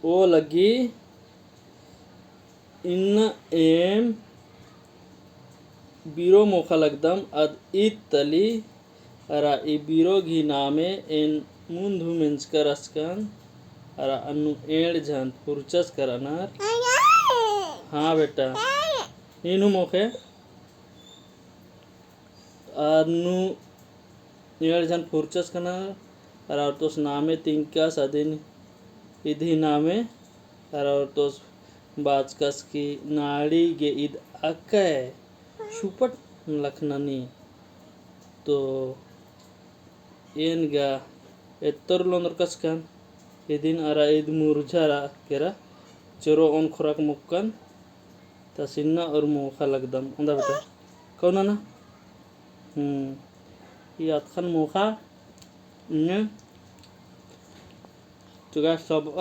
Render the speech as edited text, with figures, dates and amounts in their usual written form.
ओ लगी इन एम बीरो मोखा लगदम अद इत तली अरा ई बीरो घी नामे एन मुंधु मेंचकर अस्कन अरा अन्नु एड़ झन पुरचस करनर। हाँ बेटा नीनु मोखे अन्नु एड़ झन पुरचस करनर अरा तोस नामे तिंका सदिन इधी नामे अरा तोस बाचकस की नाड़ी गे इद अकै सुपट लखननी तो एन गा एत्तर लोंदर कसकन इदिन अरा इद मुरझारा केरा चरो ओन खुराक मुक्कन तसिन्ना और मोखा लगदम उंदा बेटा कौना ना याद खन मोखा ने तुगा सब